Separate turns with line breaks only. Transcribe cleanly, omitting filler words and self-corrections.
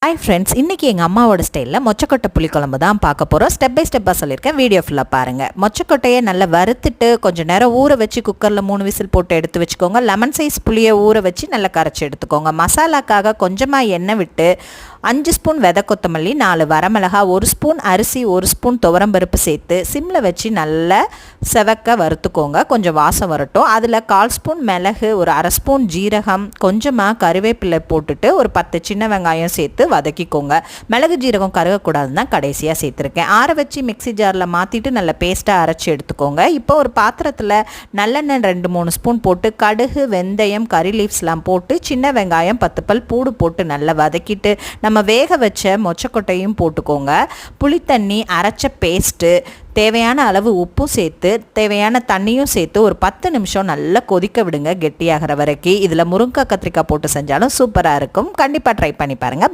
Hi friends, இன்றைக்கி எங்கள் அம்மாவோட ஸ்டைலில் மொச்சக்கொட்டை புளிக்குழம்பு தான் பார்க்க போகிறோம். ஸ்டெப் பை ஸ்டெப்பாக சொல்லியிருக்கேன், வீடியோ ஃபுல்லாக பாருங்கள். மொச்சக்கொட்டையை நல்லா வறுத்துட்டு கொஞ்சம் நேரம் ஊற வச்சு குக்கரில் 3 விசில் போட்டு எடுத்து வச்சுக்கோங்க. லெமன் சைஸ் புளியை ஊற வச்சு நல்லா கரைச்சி எடுத்துக்கோங்க. மசாலாக்காக கொஞ்சமாக எண்ணெய் விட்டு 5 ஸ்பூன் விதை கொத்தமல்லி, 4 வரமிளகா, 1 ஸ்பூன் அரிசி, 1 ஸ்பூன் துவரம்பருப்பு சேர்த்து சிம்மில் வச்சு நல்லா செவக்க வறுத்துக்கோங்க. கொஞ்சம் வாசம் வரட்டும். அதில் 1/4 ஸ்பூன் மிளகு, ஒரு 1/2 ஸ்பூன் ஜீரகம், கொஞ்சமாக கருவேப்பிலை போட்டுட்டு ஒரு 10 சின்ன வெங்காயம் சேர்த்து வதக்கிக்கோங்க. மிளகு ஜீரகம் கருகக்கூடாதுன்னு தான் கடைசியாக சேர்த்துருக்கேன். ஆற வச்சு மிக்சி ஜாரில் மாற்றிட்டு நல்லா பேஸ்ட்டாக அரைச்சி எடுத்துக்கோங்க. இப்போ ஒரு பாத்திரத்தில் நல்லெண்ணெய் 2-3 ஸ்பூன் போட்டு கடுகு, வெந்தயம், கறி லீவ்ஸ்லாம் போட்டு சின்ன வெங்காயம் 10 பல் பூடு போட்டு நல்லா வதக்கிட்டு நம்ம வேக வச்ச மொச்சக்கொட்டையும் போட்டுக்கோங்க. புளித்தண்ணி, அரைச்ச பேஸ்ட்டு, தேவையான அளவு உப்பும் சேர்த்து தேவையான தண்ணியும் சேர்த்து ஒரு 10 நிமிஷம் நல்லா கொதிக்க விடுங்க, கெட்டியாகிற வரைக்கும். இதில் முருங்கை கத்திரிக்காய் போட்டு செஞ்சாலும் சூப்பராக இருக்கும். கண்டிப்பாக ட்ரை பண்ணி பாருங்கள்.